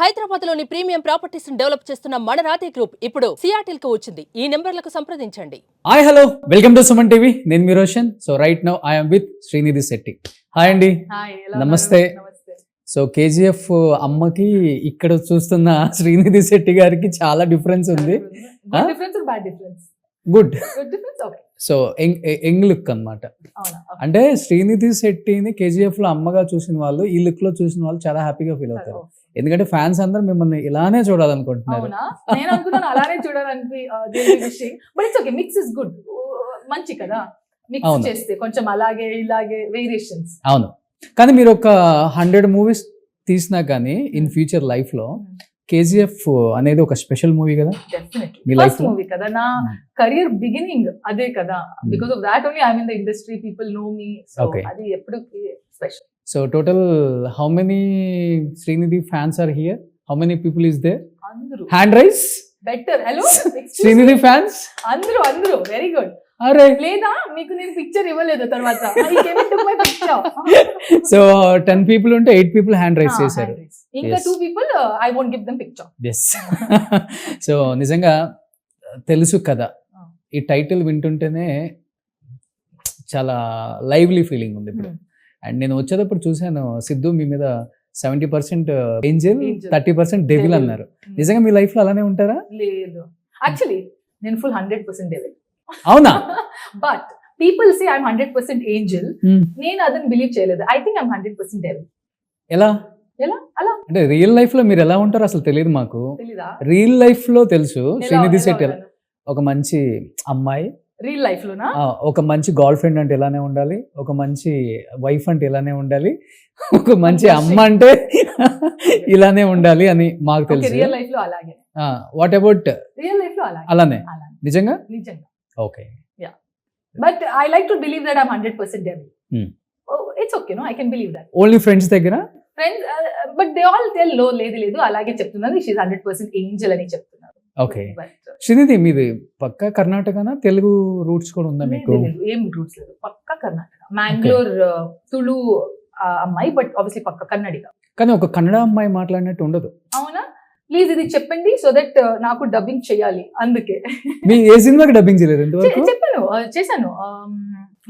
హైదరాబాద్లోని premium properties develop చేస్తున్న మన రాధే గ్రూప్ ఇప్పుడు సియాటిల్ కు వచ్చింది. ఈ నెంబర్లకు సంప్రదించండి. Hi hello welcome to Suman TV. నేను మీ Roshan. So right now I am with Srinidhi Shetty. Hi అండి. నమస్తే. సో కేజీఎఫ్ అమ్మకి ఇక్కడ చూస్తున్న శ్రీనిధి శెట్టి గారికి చాలా డిఫరెన్స్ ఉంది. గుడ్. సో యంగ్ లుక్ అన్నమాట. అంటే శ్రీనిధి శెట్టిని కేజీఎఫ్ లో అమ్మగా చూసిన వాళ్ళు ఈ లుక్ లో చూసిన వాళ్ళు చాలా హ్యాపీగా ఫీల్ అవుతారు. ఎందుకంటే ఫ్యాన్స్ అందరూ మిమ్మల్ని ఇలానే చూడాలనుకుంటున్నారు. అలానే చూడాలని మిక్స్ ఇస్ గుడ్, మంచి కదా మిక్స్ చేస్తే కొంచెం అలాగే ఇలాగే వేరియేషన్స్. అవును, కానీ మీరు ఒక 100 మూవీస్ తీసినా కానీ ఇన్ ఫ్యూచర్ లైఫ్ లో కేజీఎఫ్ అనేది ఒక స్పెషల్ మూవీ కదా. డెఫినెట్లీ ఫస్ట్ మూవీ కదా, నా కెరీర్ బిగినింగ్ అదే కదా. Because of that only I am in the industry, people know me. So అది ఎప్పుడు special. So total how many Srinidhi fans are here? How many people is there? అందరూ hand raise. Better. Hello Srinidhi fans అందరూ very good. అరే లేదా మీకు నేను picture ఇవ్వలేదు తర్వాత. సో 10 people ఉంటే 8 people హ్యాండ్ రైజ్ చేశారు. ఇంకా 2 people I won't give them picture. yes. So నిజంగా తెలుసు కదా, ఈ టైటిల్ వింటుంటేనే చాలా లైవ్లీ ఫీలింగ్ ఉంది ఇప్పుడు. అండ్ నేను వచ్చేటప్పుడు చూసాను, సిద్ధు మీ మీద 70% ఏంజెల్ 30% డెవిల్ అన్నారు. నిజంగా మీ లైఫ్ లో అలానే ఉంటారా? లేదు, యాక్చువల్లీ నేను ఫుల్ 100% డెవిల్. అవునా? But people say I'm 100% Angel. నేను అదని బిలీవ్ చేయలేదు. I think I'm 100% devil. ఎలా అలా అంటే రియల్ లైఫ్ లో మీరు ఎలా ఉంటారో అసలు తెలియదు మాకు. రియల్ లైఫ్ లో తెలుసు శ్రీనిధి శెట్టి ఒక మంచి అమ్మాయి, రియల్ లైఫ్ లోనా ఒక మంచి గర్ల్ ఫ్రెండ్ అంటే ఇలానే ఉండాలి, ఒక మంచి వైఫ్ అంటే ఇలానే ఉండాలి, ఒక మంచి అమ్మ అంటే ఇలానే ఉండాలి అని మాకు తెలుసు. రియల్ లైఫ్ లో అలాగే. వాట్ అబౌట్ రియల్ లైఫ్ లో అలానే? నిజంగా okay. Yeah, but I like to believe that I'm 100% devil. It's okay, no I can believe that. Only friends దగ్గర friends, but they all tell లో లేదు అలాగే చెప్తున్నారు. షీ ఇస్ 100% ఏంజెల్ అని చెప్తున్నారు. ఓకే. శ్రీనిధి మీది పక్కా కర్ణాటకనా? తెలుగు రూట్స్ కూడా ఉందా మీకు? ఏం రూట్స్ లేదు, పక్కా కర్ణాటక. మ్యాంగ్లూర్ తుళు అమ్మాయి, బట్ ఆబ్వియస్లీ పక్కా కన్నడిగ. కానీ ఒక కన్నడ అమ్మాయి మాట్లాడినట్టు ఉండదు. అవునా? ప్లీజ్ ఇది చెప్పండి, సో దట్ నాకు డబ్బింగ్ చేయాలి. అందుకే మీ ఏ సినిమాకి డబ్బింగ్ చేయలేదు? చేశాను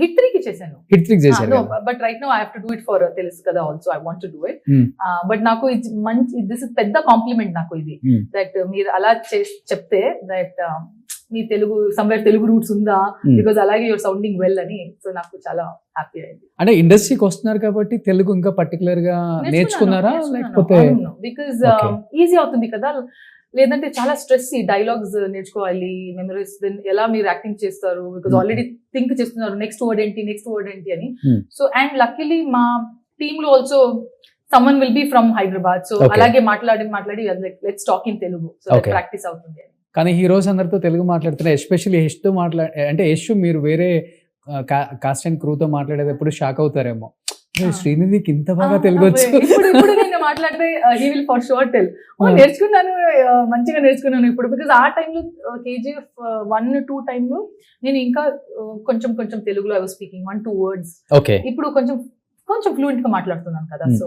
హిట్ 3కి చేశాను. హిట్ 3కి చేశారు. But right now I have to do it for తెలుసు కదా also. I want to do it. But నాకు ఇది మంచి, దిస్ ఇస్ పెద్ద కాంప్లిమెంట్ నాకు ఇది, దట్ మీరు అలా చెప్తే that me Telugu somewhere Telugu roots ఉందా, బికాజ్ అలాగే యువర్ సౌండింగ్ వెల్ అని. సో నాకు చాలా హ్యాపీ అయింది. అంటే ఇండస్ట్రీకి వస్తున్నారు కాబట్టి తెలుగు ఇంకా పర్టికులర్ గా నేర్చుకున్నారా లేకపోతే? బికాజ్ ఈజీ అవుతుంది కదా, లేదంటే చాలా స్ట్రెస్. ఈ డైలాగ్స్ నేర్చుకోవాలి, మెమరీస్, దెన్ ఎలా మీరు యాక్టింగ్ చేస్తారు, బికాజ్ ఆల్రెడీ థింక్ చేస్తున్నారు నెక్స్ట్ వర్డ్ ఏంటి అని. సో అండ్ లక్కీలీ మా టీమ్ లో also someone will be from Hyderabad. So అలాగే మాట్లాడి let's talk in Telugu, so practice అవుతుంది. కానీ హీరోస్ అందరితో తెలుగు మాట్లాడుతున్నారు, ఎస్పెషల్లీ యష్ తో అంటే యష్ మీరు వేరే కాస్ట్ అండ్ క్రూతో మాట్లాడేటప్పుడు షాక్ అవుతారేమో, శ్రీనిధికి ఇంత బాగా తెలుగు వచ్చు. ఇప్పుడు నేను మాట్లాడితే he will for sure tell, నేర్చుకున్నాను, మంచిగా నేర్చుకున్నాను ఇప్పుడు. బికాజ్ ఆ టైంలో KGF 1-2 టైంలో నేను ఇంకా కొంచెం తెలుగులో I was speaking 1-2 words. Okay. ఇప్పుడు కొంచెం ఫ్లూయెంట్ గా మాట్లాడుతున్నాను కదా. సో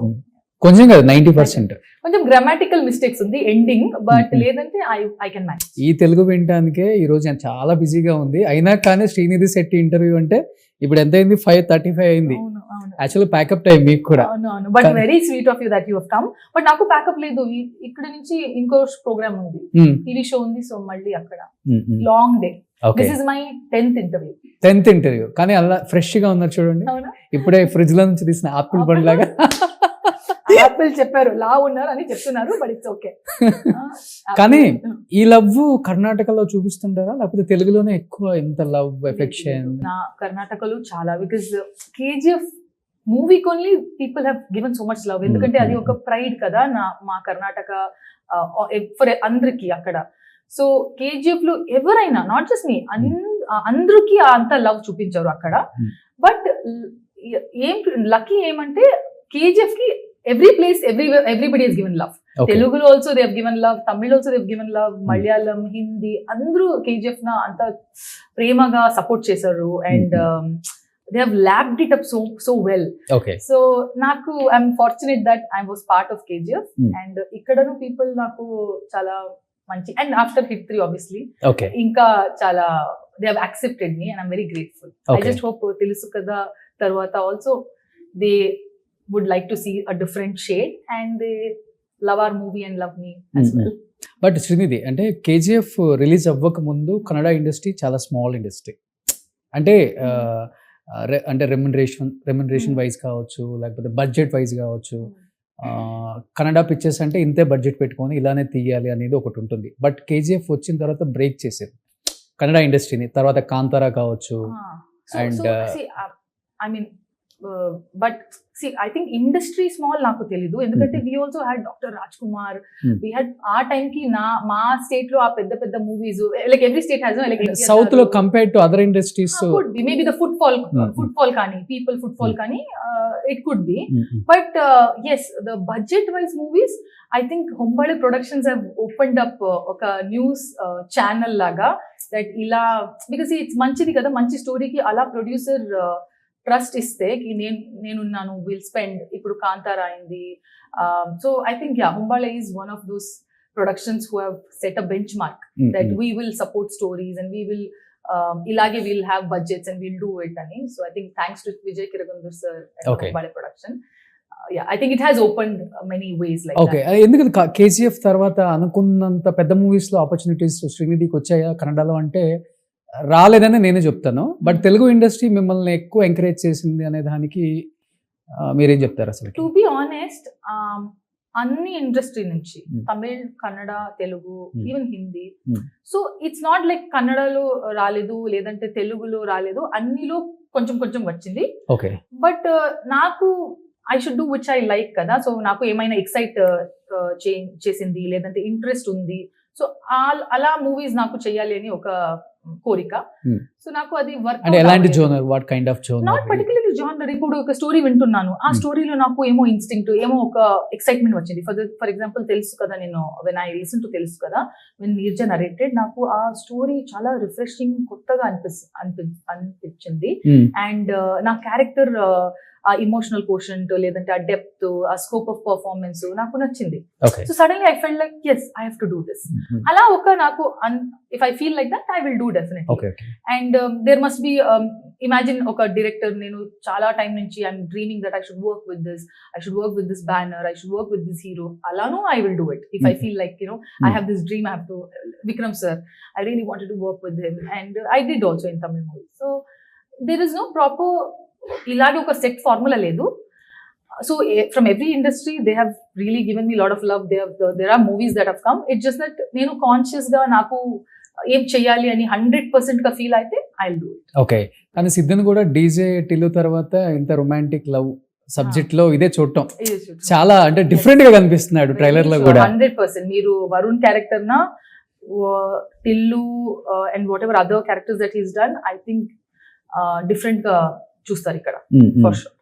కొంచెం కదా 90%. కొంచెం గ్రామాటికల్ మిస్టేక్స్ ఉంది ఎండింగ్, బట్ లేదంటే ఐ కెన్ మేనేజ్. ఈ తెలుగు వినటానికే ఈ రోజు నేను చాలా బిజీగా ఉంది. అయినా కానీ శ్రీనిధి శెట్టి ఇంటర్వ్యూ అంటే ఇప్పుడు ఎంత అయింది? 5:35 అయింది. యాక్చువల్లీ ప్యాకప్ టైం మీకు కూడా. But very sweet of you that you have come. But నాకు ప్యాకప్ లేదు, ఇక్కడ నుంచి ఇంకో ప్రోగ్రామ్ ఉంది, టీవీ షో ఉంది. సో మళ్ళీ అక్కడ long day. This is my 10th interview. కానీ అలా ఫ్రెష్ గా ఉన్నారు చూడండి, ఇప్పుడే ఫ్రిడ్జ్ లో నుంచి తీసిన ఆపిల్ బండ్ లాగా. ఆపిల్ చెప్పారు, లా ఉన్నారు అని చెప్తున్నారు, బట్ ఇట్స్ ఓకే. కానీ ఈ లవ్ కర్ణాటకలో చూపిస్తుంటారా లేకపోతే తెలుగులోనే ఎక్కువ ఇంత లవ్ ఎఫెక్షన్? నా కర్ణాటకలో చాలా, బికాజ్ KGF మూవీకి only people have given so much love. ఎందుకంటే అది ఒక ప్రైడ్ కదా మా కర్ణాటక ఫర్ అందరికి అక్కడ. సో KGF లో ఎవరైనా, నాట్ జస్ట్ మీ, అందరికి అంత లవ్ చూపించారు అక్కడ. బట్ లక్కీ ఏమంటే KGF కి every place, everybody has given love. Telugu also they have given love, Tamil also they have given love, Malayalam, Hindi, andru KGF na anta premaga support chesaru. And they have lapped it up so well. Okay so నాకు I'm fortunate that I was part of KGF and ఇక్కడను people నాకు చాలా మంచి and after hit 3 obviously okay ఇంకా చాలా they have accepted me and I'm very grateful. I Okay. Just hope తెలుసు కదా తర్వాత also they would like to see a different shade and they love our movie and love me as well. But Srinidhi అంటే KGF release అవ్వక ముందు Kannada industry చాలా small industry. అంటే అంటే remuneration wise కావచ్చు, లేకపోతే బడ్జెట్ వైజ్ కావచ్చు. కన్నడ పిక్చర్స్ అంటే ఇంతే బడ్జెట్ పెట్టుకొని ఇలానే తీయాలి అనేది ఒకటి ఉంటుంది. బట్ కేజీఎఫ్ వచ్చిన తర్వాత బ్రేక్ చేసేది కన్నడ ఇండస్ట్రీని. తర్వాత కాంతారా కావచ్చు. And, I mean but see I think industry small నాకు తెలీదు ఎందుకంటే we also had doctor Rajkumar. We had ఆ టైం కి మా స్టేట్ లో ఆ పెద్ద పెద్ద movies like every state has like south లో compare to other industries maybe the footfall కానీ పీపుల్ ఫుట్ఫాల్ కానీ it could be. But yes the budget wise movies I think Hombale productions have opened up ఒక news channel లాగా that ఇలా because it's మంచిది కదా మంచి స్టోరీకి అలా ప్రొడ్యూసర్ ట్రస్ట్ ఇస్తే నేనున్నాను విల్ స్పెండ్. ఇప్పుడు కాంతారా అయింది. So I think Hombale is one of those productions who have set a benchmark that we will support stories and we will ఇలాగే will have budgets and will do it అని. So I think thanks to Vijay Kiragandur sir Okay. Hombale production. I think it has opened many ways like okay. ఎందుకంటే KGF తర్వాత అనుకున్నంత పెద్ద movies లో opportunities శ్రీనిధికి వచ్చాయా కన్నడలో అంటే రాలేదని నేనే చెప్తాను. బట్ తెలుగు ఇండస్ట్రీ మిమ్మల్ని ఎక్కువ ఎంకరేజ్ చేసింది అనే దానికి మీరేం చెప్తారు అసలు? టు బి ఆనెస్ట్ అన్ని ఇండస్ట్రీ నుంచి Tamil Kannada Telugu even Hindi. So it's not like కన్నడలో రాలేదు లేదంటే తెలుగులో రాలేదు, అన్నిలో కొంచెం కొంచెం వచ్చింది. ఓకే. బట్ నాకు I should do which I like కదా. సో నాకు ఏమైనా ఎక్సైట్ చేసింది లేదంటే ఇంట్రెస్ట్ ఉంది. సో అలా మూవీస్ నాకు చెయ్యాలి అని ఒక కోరిక. సో నాకు అది వర్క్ అంటే ఎలాంటి genre, what kind of genre? Not particularly genre. ఇప్పుడు ఒక స్టోరీ వింటున్నాను, ఆ స్టోరీలో నాకు ఏమో ఇన్స్టింక్ట్ ఏమో ఒక ఎక్సైట్మెంట్ వచ్చింది. ఫర్ ఎగ్జాంపుల్ తెలుసు కదా, నేను వెన్ ఐ లిసన్ టు తెలుసు కదా, వెన్ నీర్జా నరేటెడ్ నాకు ఆ స్టోరీ చాలా రిఫ్రెషింగ్ కొత్తగా అనిపించింది. అండ్ నా క్యారెక్టర్ ఆ ఇమోషనల్ కోషంట్ లేదంటే ఆ డెప్త్ ఆ స్కోప్ ఆఫ్ పర్ఫార్మెన్స్ నాకు నచ్చింది. So suddenly I felt like yes I have to do this. అలా ఒక నాకు if I feel like that I will do definitely. And there must be imagine ఒక director, నేను చాలా టైం నుంచి I'm dreaming that I should work with this, I should work with this banner, I should work with this hero. అలాను I will do it if I feel like I have this dream, I have to. Vikram sir, I really wanted to work with him and I did also in Tamil movie. So there is no proper ఇలాగే ఒక set formula లేదు. So from every industry they have really given me lot of love. There are movies that have come. It's just that నేను conscious గా నాకు ఏం చెయ్యాలి అని 100% గా ఫీల్ అయితే I will do it. Okay. కానీ సిద్ధన్ కూడా డీజే టిల్లు తర్వాత ఇంత రొమాంటిక్ లవ్ సబ్జెక్ట్ లో ఇదే చూడటం చాలా అంటే డిఫరెంట్ గా కనిపిస్తున్నాడు ట్రైలర్ లో కూడా. 100% మీరు వరుణ్ క్యారెక్టర్ నా Tillu and what ever other characters that is done, I think different గా చూస్తారు ఇక్కడ ఫర్ షూర్.